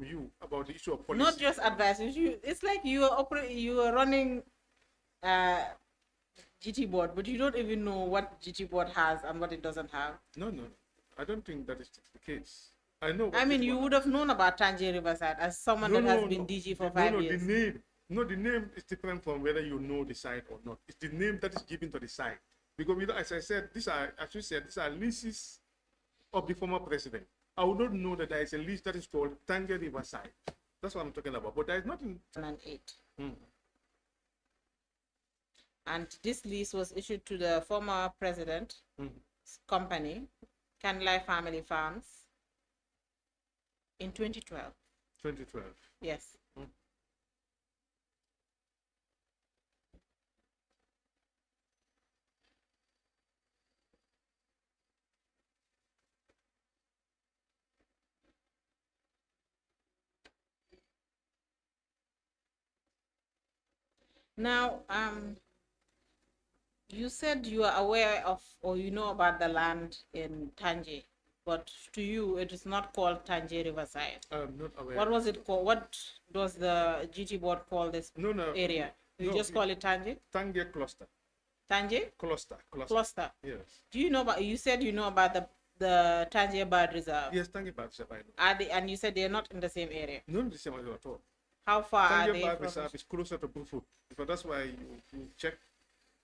you about the issue of policy. Not just advice. It's like you are running GT board, but you don't even know what GT board has and what it doesn't have. No, no, I don't think that is the case. I know. I mean, you would have known about Tangier Riverside as someone No, that has no, been no. DG for No, 5 years. the name. No, the name is different from whether you know the site or not. It's the name that is given to the site. Because as I said, these are leases of the former president. I would not know that there is a lease that is called Tangier Riverside. That's what I'm talking about. But there is nothing. 2008. Hmm. And this lease was issued to the former president's company, Canlai Family Farms, in 2012. 2012. Yes. Now, you said you are aware of or you know about the land in Tangier, but to you it is not called Tangier Riverside. I'm not aware. What was it called? What does the GT board call this area? You just call it Tangier? Tangier Cluster. Tangier? Cluster. Cluster. Yes. Do you know about, you said you know about the Tangier Bird Reserve? Yes, Tangier Bird Reserve, I know. Are they, and you said they're not in the same area? Not in the same area at all. How far Tangier are they Bird from? Reserve is closer to Bullfoot. Because that's why you check.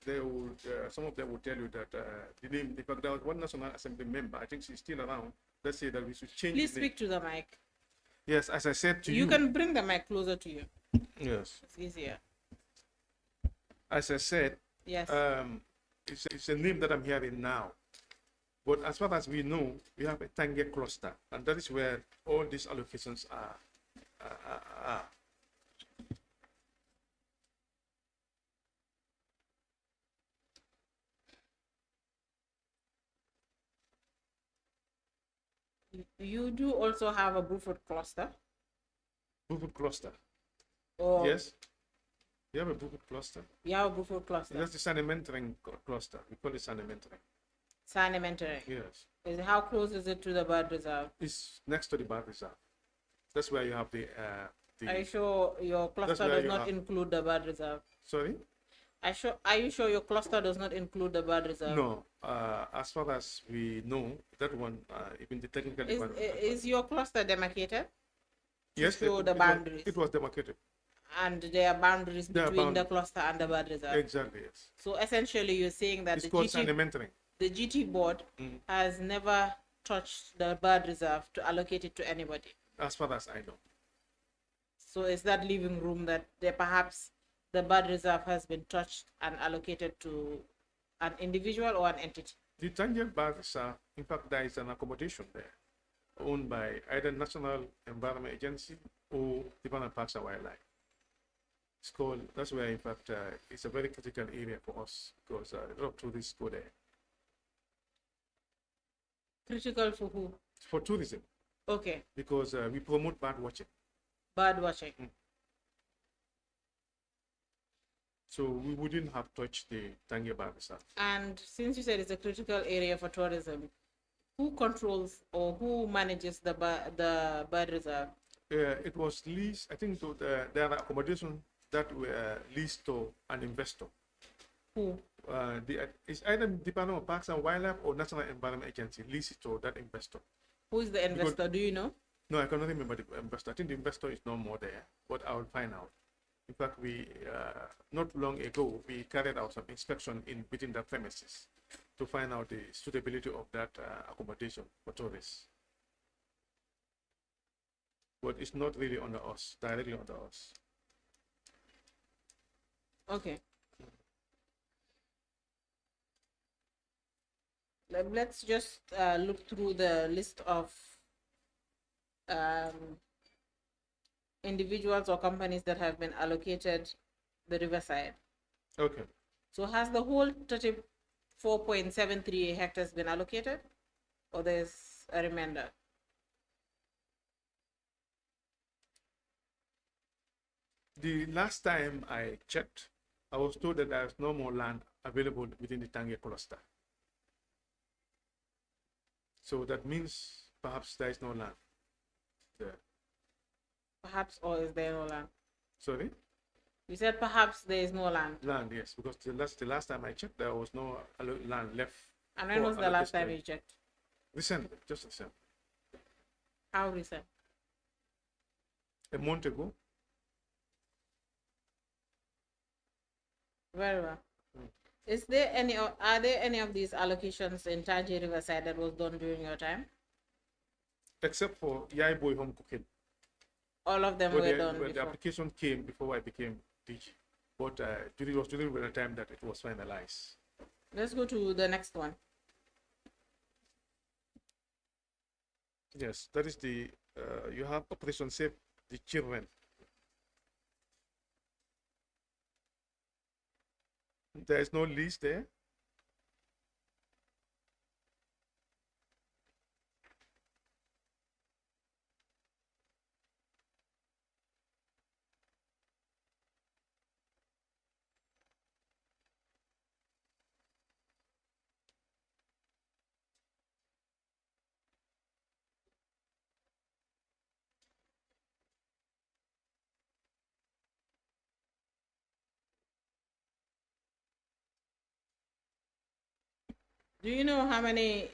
They will, some of them will tell you that the name. In fact, there was one National Assembly member, I think she's still around, that said that we should change. Please speak to the mic. Yes, as I said to you. You can bring the mic closer to you. Yes. It's easier. As I said, yes. It's a name that I'm hearing now. But as far as we know, we have a Tangier cluster, and that is where all these allocations are. You do also have a Beaufort cluster. Beaufort cluster. Oh. Yes. You have a Beaufort cluster. You have a Beaufort cluster. That's the sedimentary cluster. We call it sedimentary. Sedimentary. Yes. How close is it to the bird reserve? It's next to the bird reserve. That's where you have the. Are you sure your cluster does not include the bird reserve? Sorry. Are you sure your cluster does not include the bird reserve? No. As far as we know, that one, even the technical department. Is your cluster demarcated? Yes. To show the boundaries. It was demarcated. And there are boundaries between the cluster and the bird reserve. Exactly. Yes. So essentially, you're saying that it's called sedimentary. The GT board has never touched the bird reserve to allocate it to anybody. As far as I know. So is that leaving room that there perhaps the bird reserve has been touched and allocated to an individual or an entity? The Tangier Bird Reserve, in fact, there is an accommodation there owned by either National Environment Agency or Department of Parks and Wildlife. It's called, that's where, in fact, it's a very critical area for us because a lot of tourists go there. Critical for who? For tourism. Okay. Because we promote bird watching. Bird watching. So we wouldn't have touched the Tangier Bird Reserve. And since you said it's a critical area for tourism, who controls or who manages the bird reserve? It was leased, I think, there are accommodations that were leased to an investor. Who? It's either Department of Parks and Wildlife or National Environment Agency leased it to that investor. Who is the investor? Do you know? No, I cannot remember the investor. I think the investor is no more there, but I will find out. In fact, we not long ago we carried out some inspection within the premises to find out the suitability of that accommodation for tourists. But it's not really under us, directly under us. Okay. Let's just look through the list of individuals or companies that have been allocated the riverside. Okay. So has the whole 34.73 hectares been allocated, or there's a remainder? The last time I checked, I was told that there is no more land available within the Tangier cluster. So that means perhaps there is no land there. perhaps, or is there no land? Sorry? You said perhaps there is no land. Land, yes, because the last time I checked, there was no land left. And when was the last time you checked? Recent, just recent. How recent? A month ago. Very well. Is there any, are there any of these allocations in Tangier Riverside that was done during your time? Except for Yai Boy Home Cooking. All of them were done before. The application came before I became DG. But it was during the time that it was finalized. Let's go to the next one. Yes, that is the, you have Operation Save the Children. There is no list there. Do you know how many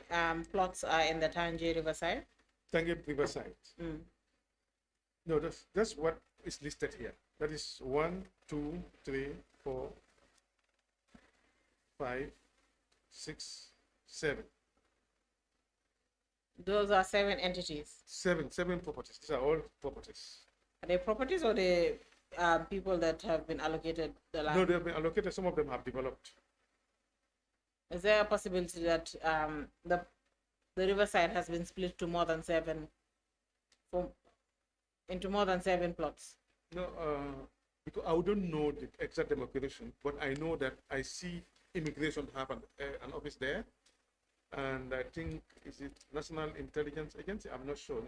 plots are in the Tangier Riverside? Tangier Riverside. Mm. No, that's what is listed here. That is 1, 2, 3, 4, 5, 6, 7. Those are 7 entities. Seven properties. These are all properties. Are they properties or the people that have been allocated the land? No, they have been allocated. Some of them have developed. Is there a possibility that the riverside has been split to more than 7, into more than 7 plots? No, because I don't know the exact demographic, but I know that I see immigration have an office there, and I think is it National Intelligence Agency? I'm not sure,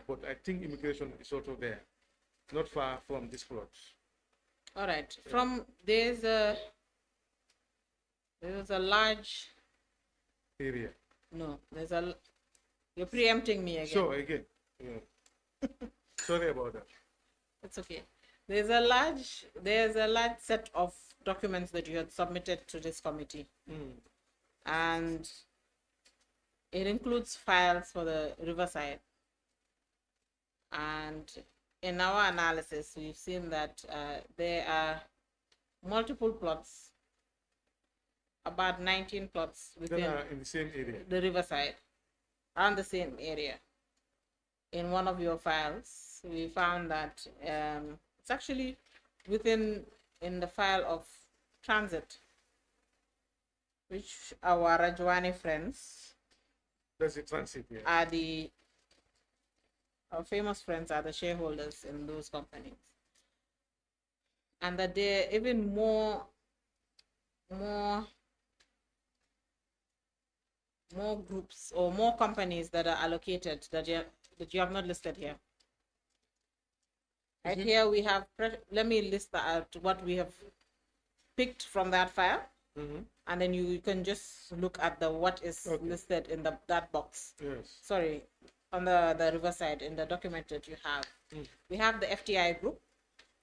but I think immigration is also there, not far from this plot. All right. From there's a large area. No, there's a. You're preempting me again. So again, yeah. Sorry about that. It's okay. There's a large set of documents that you had submitted to this committee, and it includes files for the riverside. And in our analysis, we've seen that there are multiple plots, about 19 plots within in the same area. The riverside, around the same area. In one of your files, we found that it's actually in the file of transit, which our Rajwani friends That's the transit, yeah. Our famous friends are the shareholders in those companies. And that there are even more groups or more companies that are allocated that you have not listed here. Right here we have, let me list out what we have picked from that file, and then you can just look at what is listed in that box. Yes. Sorry, on the riverside in the document that you have. We have the FTI group.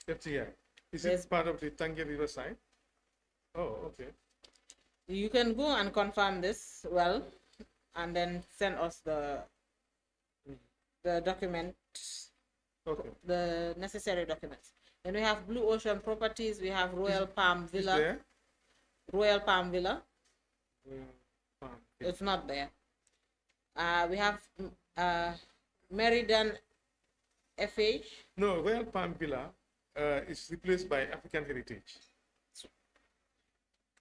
FTI. Is it part of the Tangier Riverside? Oh, okay. You can go and confirm this and then send us the documents, the necessary documents. Then we have Blue Ocean Properties. We have Royal Palm Villa. Royal Palm Villa. It's not there. We have Meridian FH. No, Royal Palm Villa is replaced by African Heritage.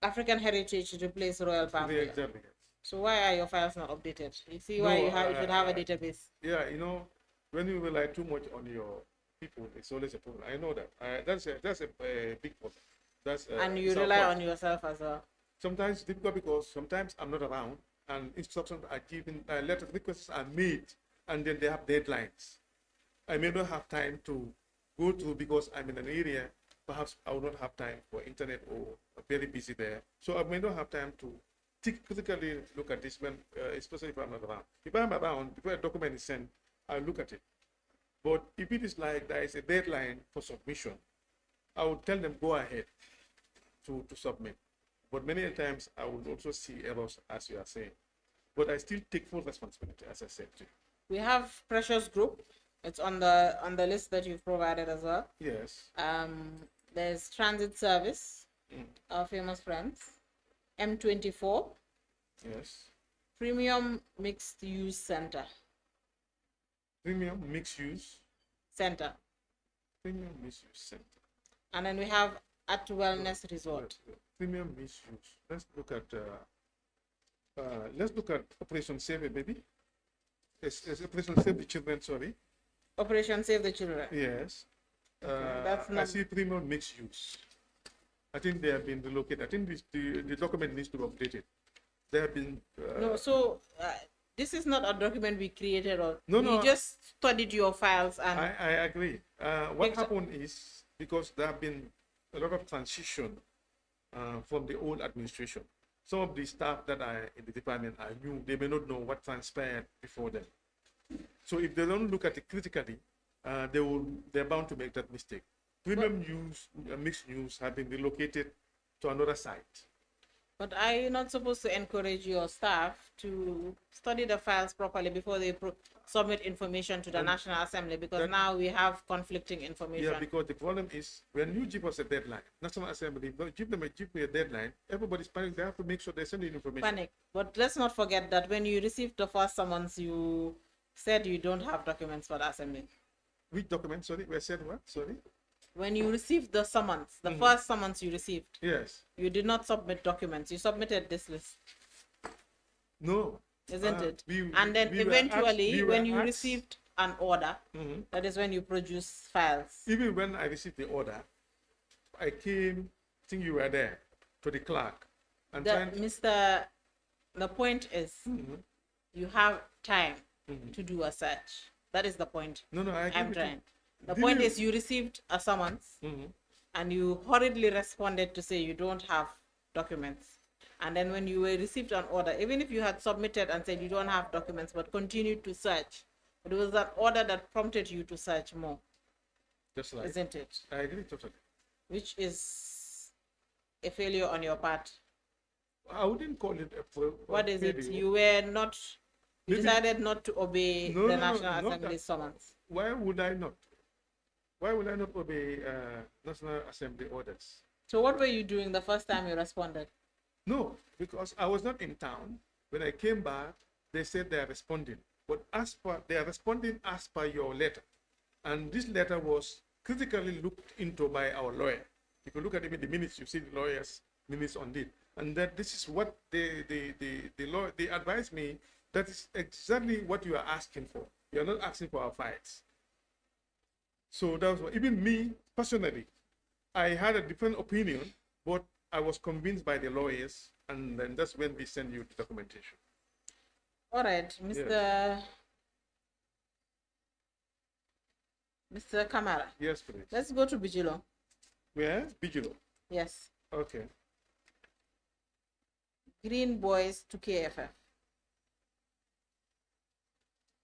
African Heritage replace Royal Palm Villa. Exactly. So why are your files not updated? You see why you should have a database. Yeah, when you rely too much on your people, it's always a problem. I know that. That's a big problem. And you rely on yourself as well. Sometimes it's difficult because sometimes I'm not around and instructions are given, letter requests are made, and then they have deadlines. I may not have time to go through because I'm in an area. Perhaps I will not have time for internet or very busy there. So I may not have time to critically look at this, especially if I'm not around. If I'm around, before a document is sent, I'll look at it. But if it is like there is a deadline for submission, I would tell them go ahead to submit. But many times I would also see errors, as you are saying. But I still take full responsibility, as I said to you. We have Precious Group. It's on the list that you've provided as well. Yes. There's Transit Service, our famous friends. M24. Yes. Premium Mixed Use Center. Premium Mixed Use Center. Premium Mixed Use Center. And then we have At Wellness Resort. Premium Mixed Use. Let's look at Operation Save a Baby. It's Operation Save the Children, sorry. Operation Save the Children. Yes. That's not... I see Premium Mixed Use. I think they have been relocated. I think the document needs to be updated. They have been... No, so this is not a document we created or... No, we just studied your files and... I agree. What happened is, because there have been a lot of transition from the old administration. Some of the staff that are in the department are new. They may not know what transpired before them. So if they don't look at it critically, they're bound to make that mistake. Premium use, mixed use have been relocated to another site. But are you not supposed to encourage your staff to study the files properly before they submit information to the National Assembly? Because now we have conflicting information. Yeah, because the problem is when you give us a deadline, National Assembly, give me a deadline, everybody's panicking. They have to make sure they send you information. Panic. But let's not forget that when you received the first summons, you said you don't have documents for the Assembly. Which document? Sorry, we said what? Sorry? When you received the summons, the first summons you received, yes, you did not submit documents. You submitted this list. No. Isn't it? And then eventually, when you received an order, that is when you produce files. Even when I received the order, I came, I think you were there, to the clerk. And the point is, you have time to do a search. That is the point. No, I'm trying. The point is you received a summons and you hurriedly responded to say you don't have documents. And then when you received an order, even if you had submitted and said you don't have documents but continued to search, it was that order that prompted you to search more. Just like, isn't it? I agree totally. Which is a failure on your part. I wouldn't call it a failure. What is it? You were not... You decided not to obey the National Assembly summons. Why would I not? Why would I not obey National Assembly orders? So what were you doing the first time you responded? No, because I was not in town. When I came back, they said they are responding. But they are responding as per your letter. And this letter was critically looked into by our lawyer. If you look at even the minutes, you see the lawyer's minutes on it. And that this is what they advised me. That is exactly what you are asking for. You are not asking for our files. So that was what, even me personally, I had a different opinion, but I was convinced by the lawyers, and then that's when we send you the documentation. All right, Mr. Yes. Mr. Kamara. Yes, please. Let's go to Bilo. Where? Bilo. Yes. Okay. Green Boys to KFF.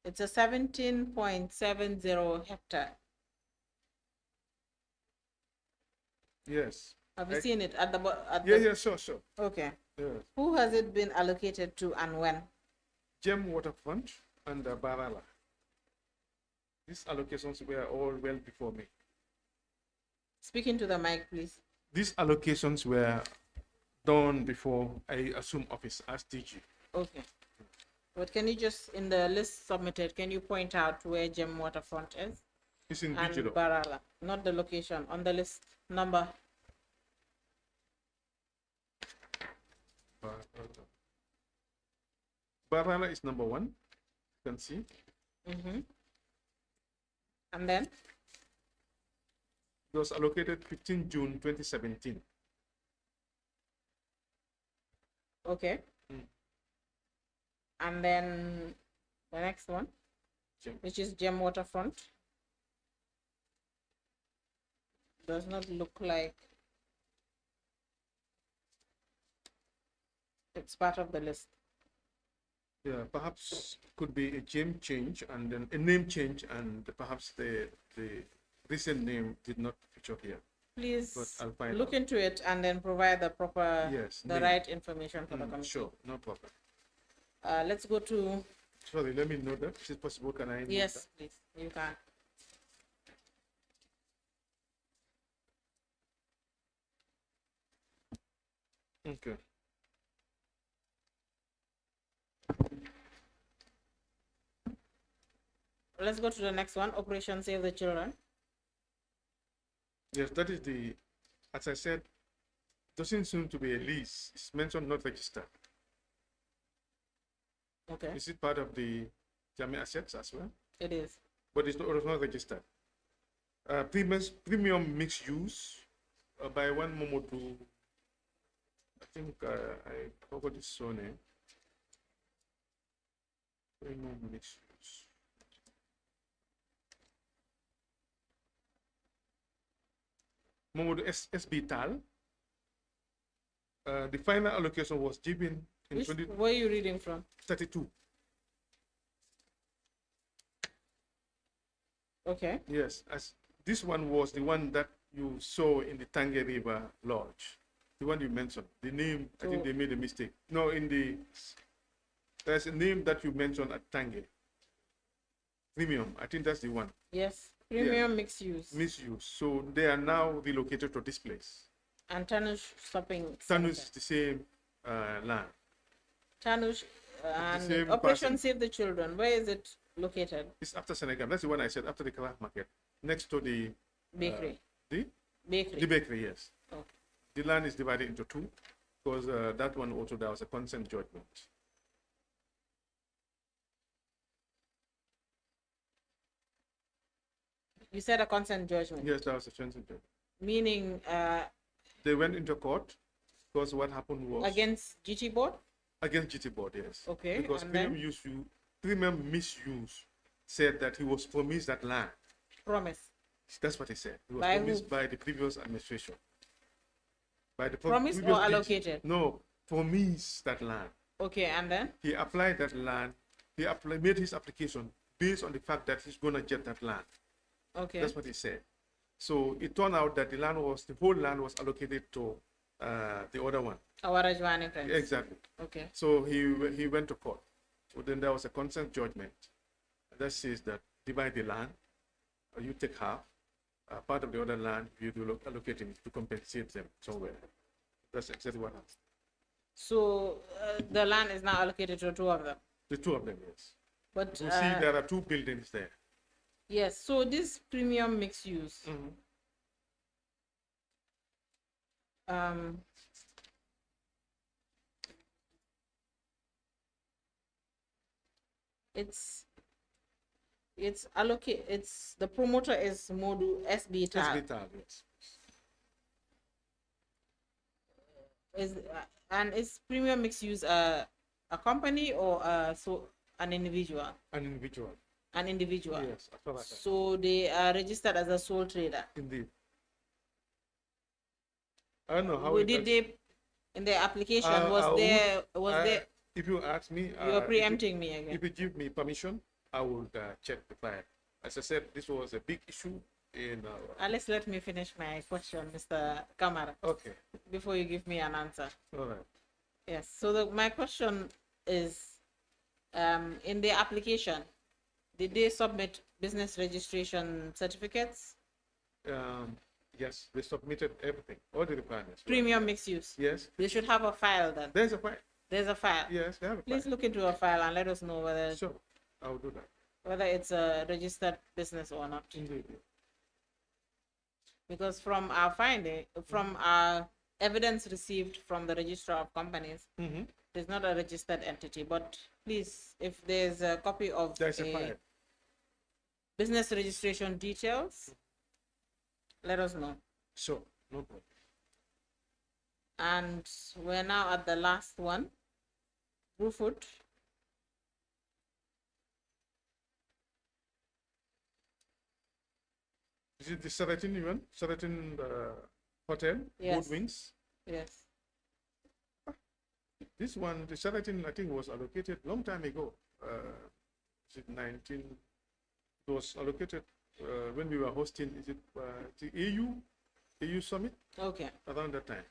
It's a 17.70 hectare. Yes. Have you seen it at the yeah, sure. Okay. Yes. Who has it been allocated to and when? Gem Waterfront and Barala. These allocations were all well before me. Speak into the mic, please. These allocations were done before I assumed office as DG. Okay. But can you just, in the list submitted, can you point out where Gem Waterfront is? It's in and Bilo. Barala, not the location, on the list number. Barala is number 1. You can see. And then? It was allocated 15 June 2017. Okay. And then the next one, which is Gem Waterfront. Does not look like it's part of the list. Yeah, perhaps could be a name change and then a name change, and perhaps the recent name did not feature here. But Please I'll find look out. into it and then provide the proper, Yes, the name. right information for the committee. Sure, no problem. Let's go to, Sorry, let me know that. Is it possible? Can I note yes, that? please, you can. Okay. Let's go to the next one, Operation Save the Children. Yes, that is the, as I said, doesn't seem to be a lease. It's mentioned not registered. Okay, Is it part of the JANNEH assets as well? it is. But it's not registered. Premium mixed use by one Momodu. I think I forgot his surname. Premium mixed use. Momodu SB Tal. The final allocation was given in Which, where are you reading from? 2032. Okay, Yes, as this one was the one that you saw in the Tange River Lodge, the one you mentioned. The name, I think they made a mistake. No, there's a name that you mentioned at Tange. Premium, I think that's the one. yes, premium mixed use. Misuse. So they are now relocated to this place. And Tanush shopping Tanush center. is the same land. Tanush and same Operation person. Save the Children, where is it located? It's after Senegal. That's the one I said, after the craft market, next to the Bakery. the Bakery. bakery. Yes. Okay. The land is divided into two, because that one also there was a consent judgment. You said a consent judgment. Yes, that was a consent judgment. Meaning They went into court because what happened was against GT board? against GT board, yes. Okay, Because and premium misuse said that he was promised that land. Promise. That's what he said. He was By promised who? by the previous administration. By the Promise or previous allocated? No, promised that land. Okay, and then? He applied that land. Made his application based on the fact that he's going to get that land. Okay. That's what he said. So it turned out that the whole land was allocated to the other one. Our Rajwani friends. Exactly. Okay. So he went to court. So then there was a consent judgment that says that divide the land, you take half, part of the other land you do allocate him to compensate them somewhere. That's exactly what happened. So the land is now allocated to two of them. The two of them, yes. But You see, there are two buildings there. yes, so this premium mixed use. It's the promoter is Modu SB Tal. SB Tal, yes. And is premium mixed use a company or an individual? An individual. An individual. Yes, after that. So they are registered as a sole trader. Indeed. I don't know how. Did they in their application was there? If you ask me, you are preempting me again. If you give me permission, I will check the file. As I said, this was a big issue in. Alex, let me finish my question, Mr. Kamara. Okay. Before you give me an answer. All right. Yes. So my question is, in the application, did they submit business registration certificates? Yes, they submitted everything, all the requirements. Premium mixed use. Yes. They should have a file then. There's a file. There's a file. Yes, they have a Please file. look into a file and let us know whether Sure, I will do that. whether it's a registered business or not. Indeed. Because from our finding, from our evidence received from the registrar of companies, it's not a registered entity. But please, if there's a copy of There's a file. business registration details, let us know. Sure, no problem. And we're now at the last one, Brewfoot. Is it the 17 one? 17 hotel? Yes. Wood Wings? Yes. This one, the Sheraton, I think, was allocated long time ago. Is it 19? It was allocated when we were hosting, is it the AU summit? Okay. Around that time.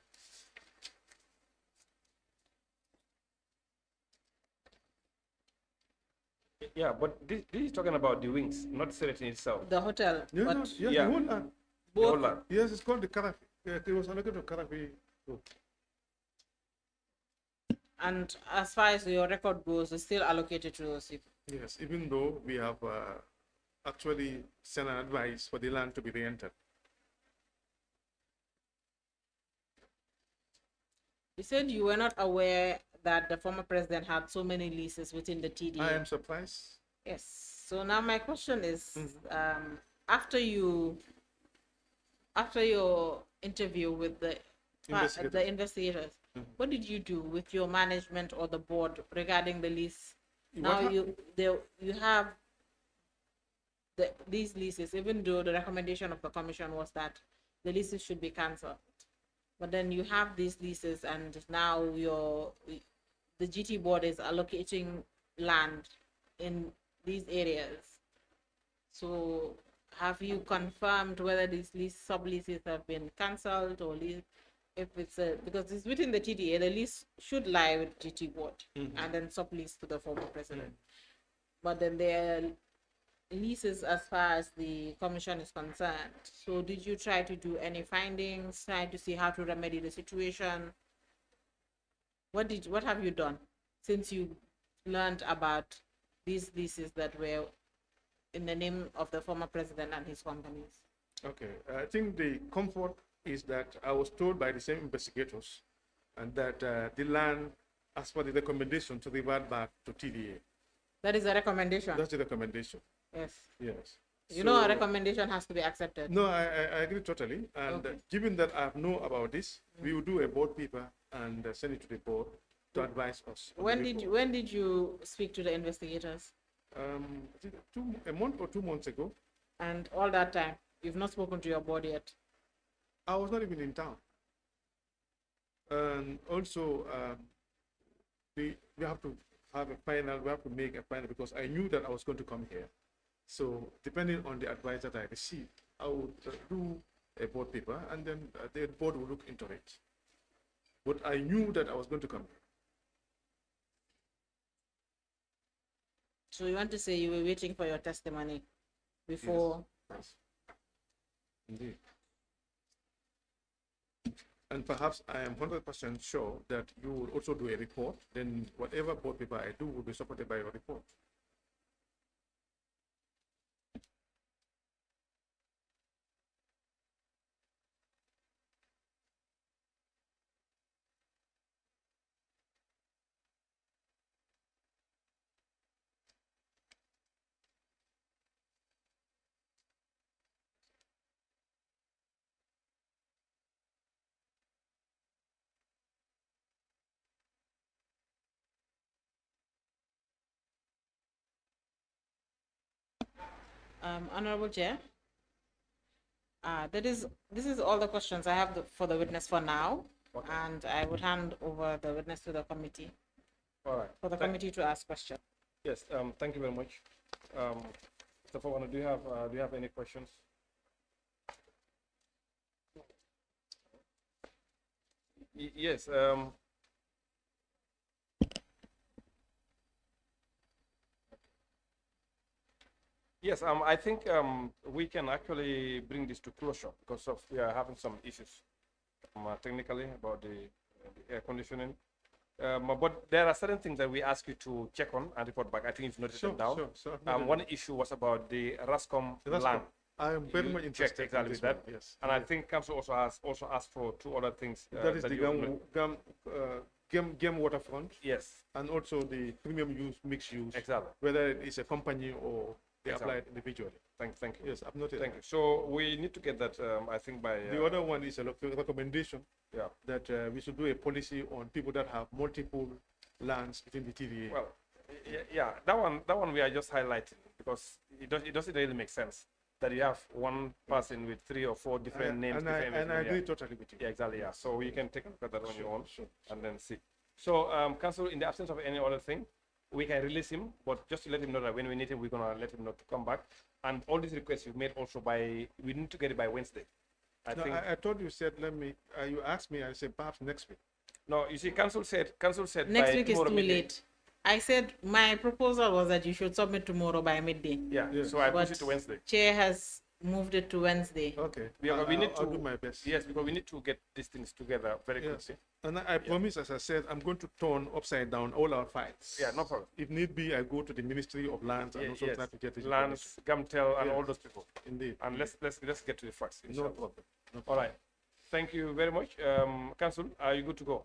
Yeah, but this is talking about the wings, not Sheraton itself. The hotel. Yeah, but no, yeah, Yeah. the whole land. The whole land. Yes, it's called the Karafi. It was allocated to Karafi. And as far as your record goes, it's still allocated to those people. Yes, even though we have actually sent an advice for the land to be re-entered. You said you were not aware that the former president had so many leases within the TDA. I am surprised. Yes. So now my question is, after your interview with the investigators, what did you do with your management or the board regarding the lease? Now you have these leases, even though the recommendation of the commission was that the leases should be cancelled. But then you have these leases, and now the GT board is allocating land in these areas. So have you confirmed whether these subleases have been cancelled, or if it's because it's within the TDA, the lease should lie with GT board and then sublease to the former president. But then there are leases as far as the commission is concerned. So did you try to do any findings, try to see how to remedy the situation? What have you done since you learned about these leases that were in the name of the former president and his companies? Okay, I think the comfort is that I was told by the same investigators and that the land, as per the recommendation, to revert back to TDA. That is a recommendation? That's the recommendation. Yes. Yes. You know, a recommendation has to be accepted. No, I agree totally. And given that I know about this, we will do a board paper and send it to the board to advise us. When did you speak to the investigators? A month or 2 months ago. And all that time, you've not spoken to your board yet? I was not even in town. And also, we have to have a final, we have to make a final, because I knew that I was going to come here. So depending on the advice that I received, I would do a board paper, and then the board will look into it. But I knew that I was going to come here. So you want to say you were waiting for your testimony before? Yes. Indeed. And perhaps I am 100% sure that you will also do a report. Then whatever board paper I do will be supported by your report. Honorable Chair, this is all the questions I have for the witness for now, and I would hand over the witness to the committee. All right. For the committee to ask questions. Yes. Thank you very much. Mr. Fawana, do you have any questions? Yes. Yes, I think we can actually bring this to closure because we are having some issues technically about the air conditioning. But there are certain things that we ask you to check on and report back. I think you've noted them down. Sure. One issue was about the RASCOM land. I am very much interested exactly in this that. one, yes. And I think Council also asked for two other things. That is the game waterfront. Yes. And also the premium use, mixed use. Exactly. Whether it is a company or they Exactly. applied individually. Thank you. Yes, I've noted. Thank you. So we need to get that, I think, by... The other one is a recommendation that we should do a policy on people that have multiple lands within the TVA. Well, yeah, that one we are just highlighting because it doesn't really make sense that you have one person with 3 or 4 different names. And I agree totally with you. Yeah, exactly, yeah. So you can take a look at that on your own and then see. So, Council, in the absence of any other thing, we can release him, but just to let him know that when we need him, we're gonna let him know to come back. And all these requests you've made also we need to get it by Wednesday. I No, think. I thought you said, you asked me, I said, perhaps next week. No, you see, Council said Next by week is too tomorrow midday. late. I said my proposal was that you should submit tomorrow by midday. Yeah, Yes. so I But push it to Wednesday. Chair has moved it to Wednesday. Okay. Because we need I'll to do my best. Yes, because we need to get these things together very Yes. quickly. And I promise, as I said, I'm going to turn upside down all our files. Yeah, no problem. If need be, I go to the Ministry of Lands and also try to get this Lance, Gamtel, and Yes. all those people. information. Indeed. And let's get to the facts. No inshallah. problem. No All right. Thank you very much. Council, are you good to go?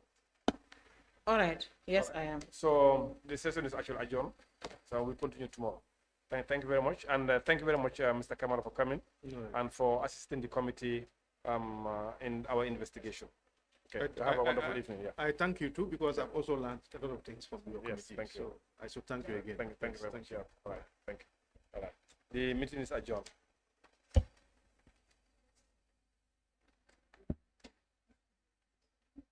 All right. Yes, I am. So the session is actually adjourned. So we'll continue tomorrow. Thank you very much. And thank you very much, Mr. Kamara, for coming and for assisting the committee in our investigation. Okay. Have a wonderful evening. Yeah. I thank you too, because I've also learned a lot of things from your Yes, committee. thank you. So I should thank you again. Thank you very Yes, much. Yeah. All right. Thank you. All right. The meeting is adjourned.